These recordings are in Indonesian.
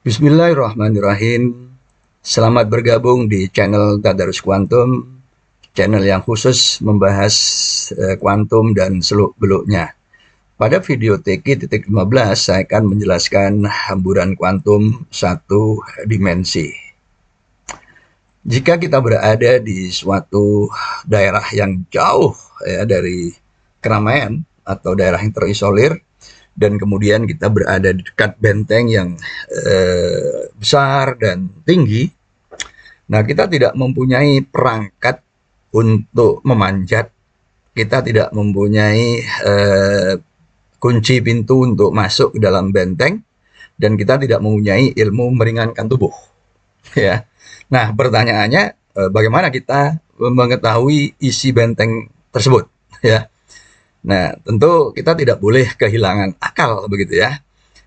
Bismillahirrahmanirrahim. Selamat bergabung di channel Tadarus Kuantum, channel yang khusus membahas kuantum dan seluk-beluknya. Pada video TK-15, saya akan menjelaskan hamburan kuantum satu dimensi. Jika kita berada di suatu daerah yang jauh dari keramaian atau daerah yang terisolir, dan kemudian kita berada di dekat benteng yang besar dan tinggi, nah kita tidak mempunyai perangkat untuk memanjat, kita tidak mempunyai kunci pintu untuk masuk ke dalam benteng, dan kita tidak mempunyai ilmu meringankan tubuh. Ya, nah pertanyaannya, bagaimana kita mengetahui isi benteng tersebut? Ya, nah, tentu kita tidak boleh kehilangan akal begitu ya.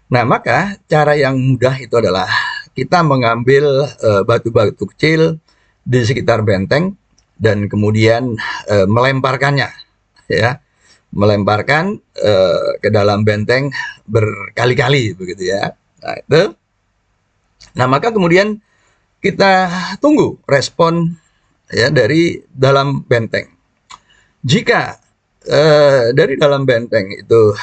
Nah, maka cara yang mudah itu adalah kita mengambil batu-batu kecil di sekitar benteng dan kemudian melemparkannya ya. Melemparkan ke dalam benteng berkali-kali begitu ya. Nah, itu. Nah, maka kemudian kita tunggu respon ya dari dalam benteng. Jika dari dalam benteng itu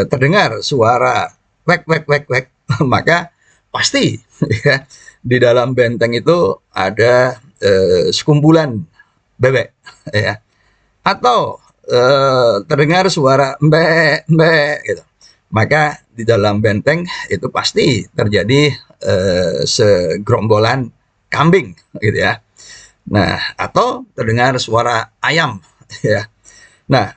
terdengar suara wek wek wek wek, maka pasti ya, di dalam benteng itu ada sekumpulan bebek ya, atau terdengar suara mbek mbek gitu, maka di dalam benteng itu pasti terjadi segerombolan kambing gitu ya. Nah, atau terdengar suara ayam ya. Nah,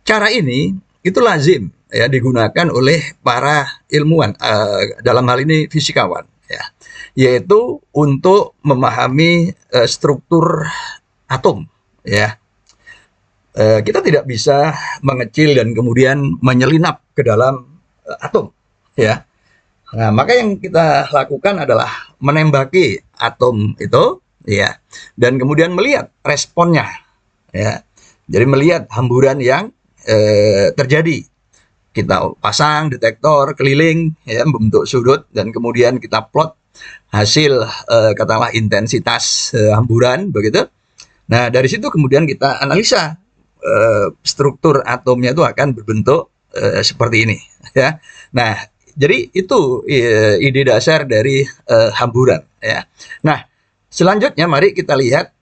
cara ini itu lazim ya digunakan oleh para ilmuwan, dalam hal ini fisikawan ya, yaitu untuk memahami struktur atom ya. Kita tidak bisa mengecil dan kemudian menyelinap ke dalam atom ya. Nah, maka yang kita lakukan adalah menembaki atom itu ya, dan kemudian melihat responnya ya. Jadi melihat hamburan yang terjadi. Kita pasang detektor keliling ya, membentuk sudut, dan kemudian kita plot hasil katakanlah intensitas hamburan begitu. Nah, dari situ kemudian kita analisa struktur atomnya itu akan berbentuk seperti ini ya. Nah, jadi itu ide dasar dari hamburan ya. Nah, selanjutnya mari kita lihat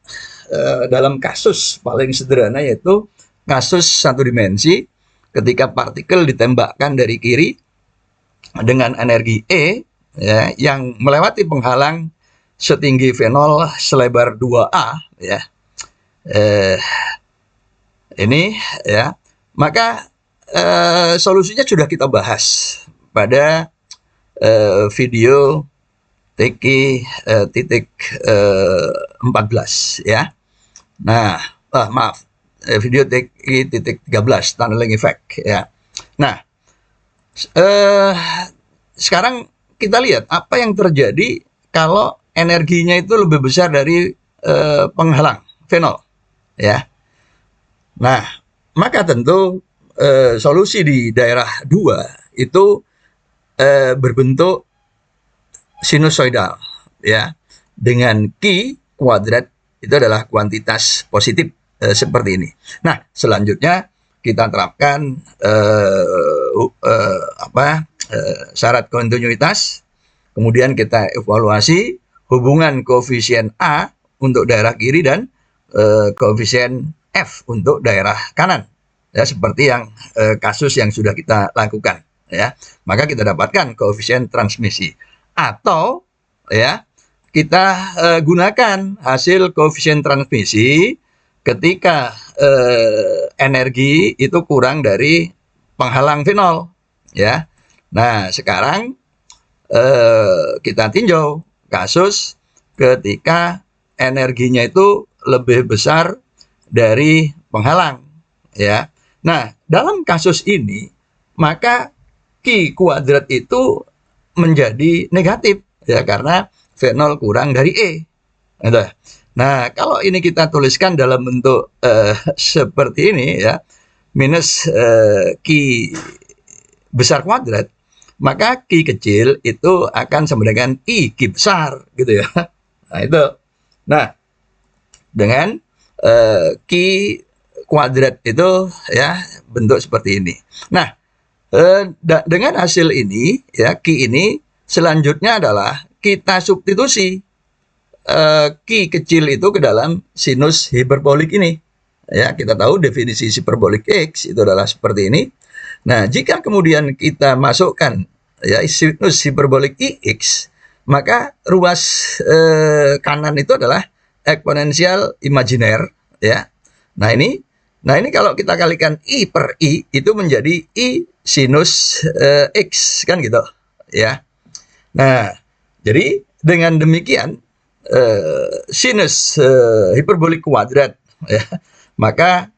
dalam kasus paling sederhana, yaitu kasus satu dimensi ketika partikel ditembakkan dari kiri dengan energi E ya, yang melewati penghalang setinggi V0 selebar 2A ya. Ini ya. Maka solusinya sudah kita bahas pada video TK titik 14 ya. Nah, maaf, video TK titik 13 tunneling effect ya. Nah, sekarang kita lihat apa yang terjadi kalau energinya itu lebih besar dari penghalang V0 ya. Nah, maka tentu solusi di daerah 2 itu berbentuk sinusoidal ya, dengan Q kuadrat itu adalah kuantitas positif seperti ini. Nah, selanjutnya kita terapkan syarat kontinuitas, kemudian kita evaluasi hubungan koefisien A untuk daerah kiri dan koefisien F untuk daerah kanan ya, seperti yang kasus yang sudah kita lakukan ya. Maka kita dapatkan koefisien transmisi, atau ya kita gunakan hasil koefisien transmisi ketika energi itu kurang dari penghalang V0 ya. Nah, sekarang kita tinjau kasus ketika energinya itu lebih besar dari penghalang ya. Nah, dalam kasus ini maka Q kuadrat itu menjadi negatif ya, karena V0 kurang dari E. Nah, kalau ini kita tuliskan dalam bentuk seperti ini ya, minus Q besar kuadrat, maka Q kecil itu akan sama dengan I Q besar gitu ya. Nah, itu. Nah, dengan Q kuadrat itu ya bentuk seperti ini. Nah, dengan hasil ini ya Q ini selanjutnya adalah kita substitusi Q kecil itu ke dalam sinus hiperbolik ini. Ya, kita tahu definisi hiperbolik X itu adalah seperti ini. Nah, jika kemudian kita masukkan ya sinus hiperbolik IX, maka ruas kanan itu adalah eksponensial imajiner ya. Nah ini kalau kita kalikan I per I itu menjadi I sinus X kan gitu ya. Nah, jadi dengan demikian sinus hiperbolik kuadrat ya, maka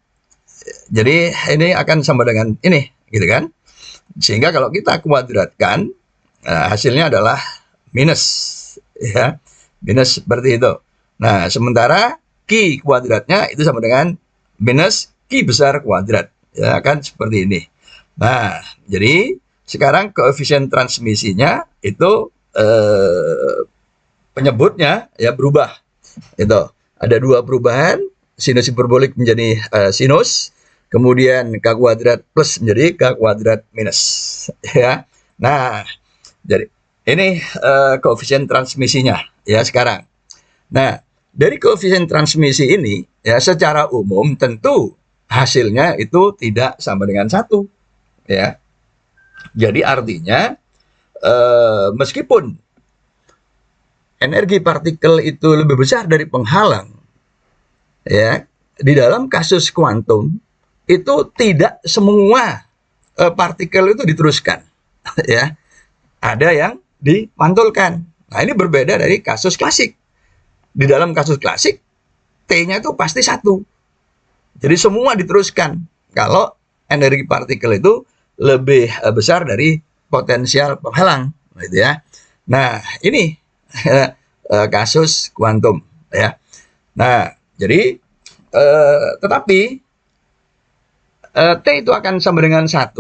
jadi ini akan sama dengan ini gitu kan. Sehingga kalau kita kuadratkan hasilnya adalah minus ya. Minus seperti itu. Nah, sementara Q kuadratnya itu sama dengan minus Q besar kuadrat. Ya kan seperti ini. Nah, jadi sekarang koefisien transmisinya itu penyebutnya ya berubah. Itu ada dua perubahan, sinus hiperbolik menjadi sinus, kemudian K kuadrat plus menjadi K kuadrat minus ya. Nah, jadi ini koefisien transmisinya ya sekarang. Nah, dari koefisien transmisi ini ya secara umum tentu hasilnya itu tidak sama dengan 1 ya. Jadi artinya meskipun energi partikel itu lebih besar dari penghalang ya, di dalam kasus kuantum itu tidak semua partikel itu diteruskan ya. Ada yang dipantulkan. Nah, ini berbeda dari kasus klasik. Di dalam kasus klasik, T-nya itu pasti 1. Jadi semua diteruskan kalau energi partikel itu lebih besar dari potensial penghalang, gitu ya. Nah, ini kasus kuantum, ya. Nah, jadi tetapi T itu akan sama dengan 1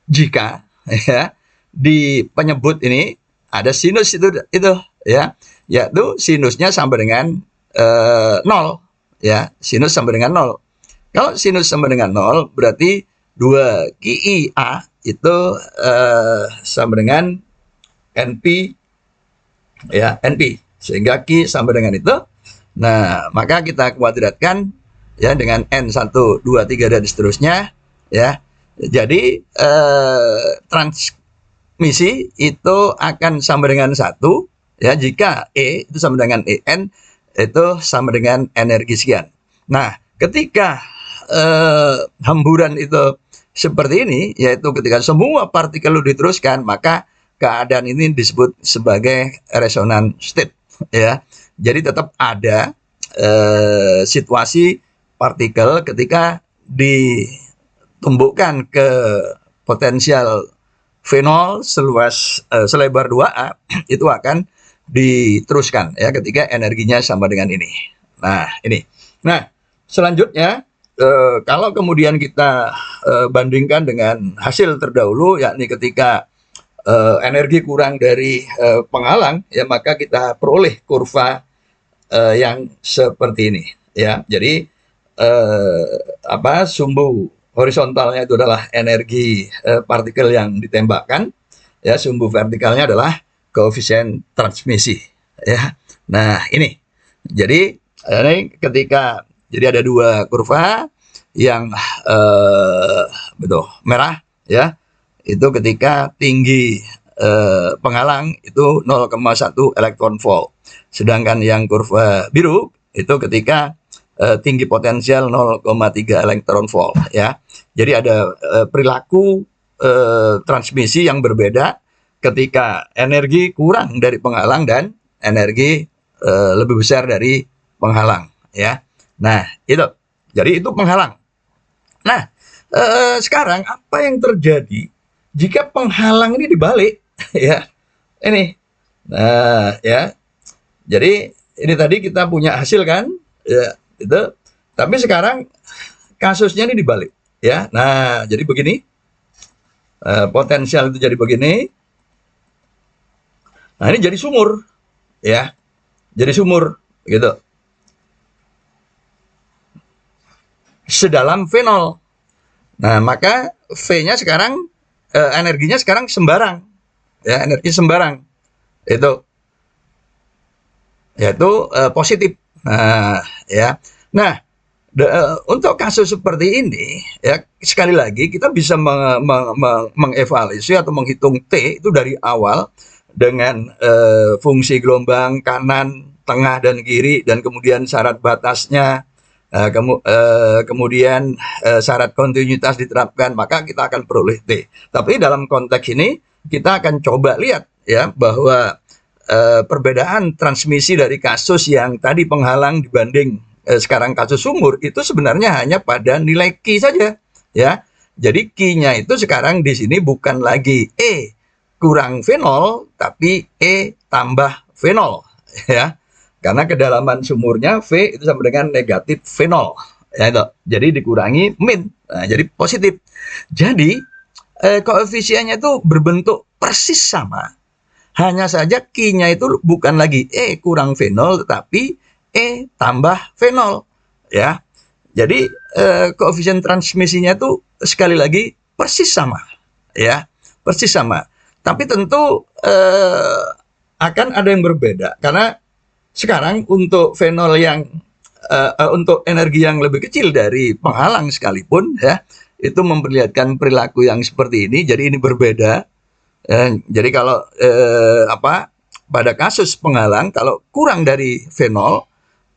jika ya di penyebut ini ada sinus itu ya, yaitu sinusnya sama dengan 0 ya, sinus sama dengan 0. Kalau sinus sama dengan 0 berarti 2 QIA itu sama dengan NP ya, NP, sehingga Q sama dengan itu. Nah, maka kita kuadratkan ya dengan N1, 2, 3 dan seterusnya ya. Jadi transmisi itu akan sama dengan 1 ya jika E itu sama dengan EN itu sama dengan energi sekian. Nah, ketika hamburan itu seperti ini, yaitu ketika semua partikel diteruskan, maka keadaan ini disebut sebagai resonance state ya. Jadi tetap ada situasi partikel ketika ditumbuhkan ke potensial V0 selebar 2A itu akan diteruskan ya ketika energinya sama dengan ini. Nah, ini. Nah, selanjutnya kalau kemudian kita bandingkan dengan hasil terdahulu, yakni ketika energi kurang dari penghalang ya, maka kita peroleh kurva yang seperti ini ya. Jadi sumbu horizontalnya itu adalah energi partikel yang ditembakkan ya, sumbu vertikalnya adalah koefisien transmisi ya. Nah, ini. Jadi ini ketika jadi ada dua kurva yang merah ya. Itu ketika tinggi penghalang itu 0,1 elektron volt. Sedangkan yang kurva biru itu ketika tinggi potensial 0,3 elektron volt ya. Jadi ada perilaku transmisi yang berbeda ketika energi kurang dari penghalang dan energi lebih besar dari penghalang ya. Nah, itu. Jadi itu penghalang. Nah, sekarang apa yang terjadi jika penghalang ini dibalik ya? Ini. Nah, ya. Jadi ini tadi kita punya hasil kan? Ya, itu. Tapi sekarang kasusnya ini dibalik ya. Nah, jadi begini. Potensial itu jadi begini Nah, ini jadi sumur, ya, jadi sumur, gitu. Sedalam V0. Nah, maka V-nya sekarang, energinya sekarang sembarang, ya, energi sembarang, itu, yaitu positif. Nah, ya. Nah, untuk kasus seperti ini, ya, sekali lagi kita bisa mengevaluasi atau menghitung T itu dari awal dengan fungsi gelombang kanan, tengah, dan kiri, dan kemudian syarat batasnya, kemudian syarat kontinuitas diterapkan, maka kita akan peroleh T. Tapi dalam konteks ini kita akan coba lihat, ya, bahwa perbedaan transmisi dari kasus yang tadi penghalang dibanding sekarang kasus sumur itu sebenarnya hanya pada nilai Q saja, ya. Jadi Q-nya itu sekarang di sini bukan lagi E kurang V0 tapi E tambah V0, ya. Karena kedalaman sumurnya V itu sama dengan negatif V0, ya itu. Jadi dikurangi min. Nah, jadi positif. Jadi koefisiennya itu berbentuk persis sama. Hanya saja Q-nya itu bukan lagi E kurang V0, tetapi E tambah V0. Ya. Jadi koefisien transmisinya itu sekali lagi persis sama. Ya, persis sama. Tapi tentu akan ada yang berbeda. Karena sekarang untuk V0 yang untuk energi yang lebih kecil dari penghalang sekalipun, ya, itu memperlihatkan perilaku yang seperti ini. Jadi ini berbeda. Jadi kalau pada kasus penghalang kalau kurang dari V0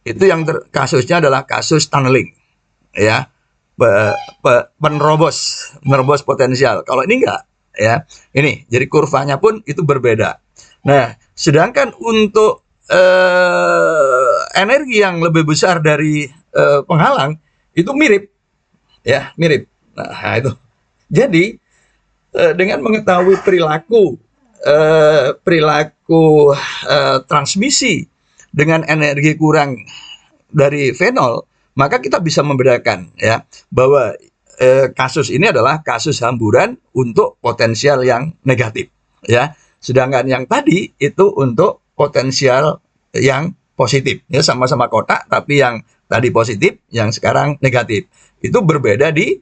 itu yang kasusnya adalah kasus tunneling, ya, menerobos potensial. Kalau ini enggak, ya, ini jadi kurvanya pun itu berbeda. Nah, sedangkan untuk energi yang lebih besar dari penghalang itu mirip, ya, mirip. Nah, itu. Jadi dengan mengetahui perilaku transmisi dengan energi kurang dari V0, maka kita bisa membedakan, ya, bahwa kasus ini adalah kasus hamburan untuk potensial yang negatif, ya. Sedangkan yang tadi itu untuk potensial yang positif, ya, sama-sama kotak tapi yang tadi positif, yang sekarang negatif. Itu berbeda di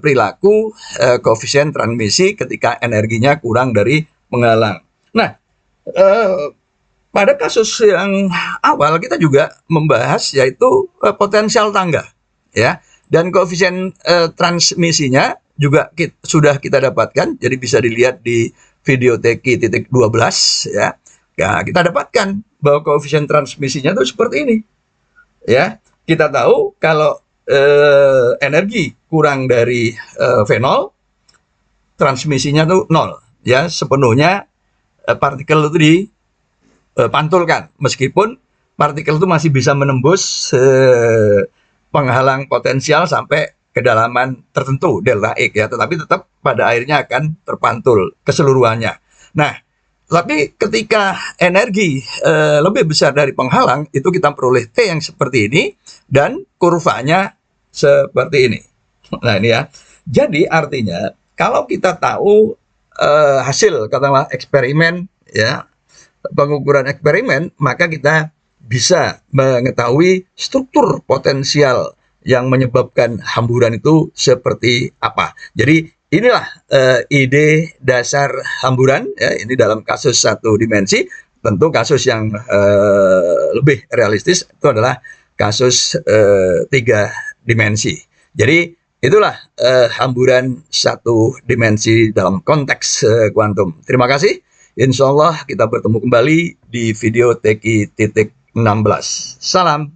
perilaku koefisien transmisi ketika energinya kurang dari penghalang. Nah, pada kasus yang awal kita juga membahas yaitu potensial tangga, ya, dan koefisien transmisinya juga sudah kita dapatkan, jadi bisa dilihat di video TQ.12, ya. Nah, kita dapatkan bahwa koefisien transmisinya itu seperti ini, ya. Kita tahu kalau energi kurang dari V0, transmisinya tuh 0, ya, sepenuhnya partikel itu dipantulkan, meskipun partikel itu masih bisa menembus penghalang potensial sampai kedalaman tertentu delta X, ya, tetapi tetap pada akhirnya akan terpantul keseluruhannya. Nah, tapi ketika energi lebih besar dari penghalang, itu kita peroleh T yang seperti ini dan kurvanya seperti ini. Nah, ini, ya. Jadi artinya kalau kita tahu hasil katakanlah eksperimen, ya, pengukuran eksperimen, maka kita bisa mengetahui struktur potensial yang menyebabkan hamburan itu seperti apa. Jadi inilah ide dasar hamburan, ya, ini dalam kasus satu dimensi. Tentu kasus yang lebih realistis itu adalah kasus 3 dimensi. Jadi itulah hamburan satu dimensi dalam konteks kuantum. Terima kasih. Insya Allah kita bertemu kembali di video TQ.16. Salam.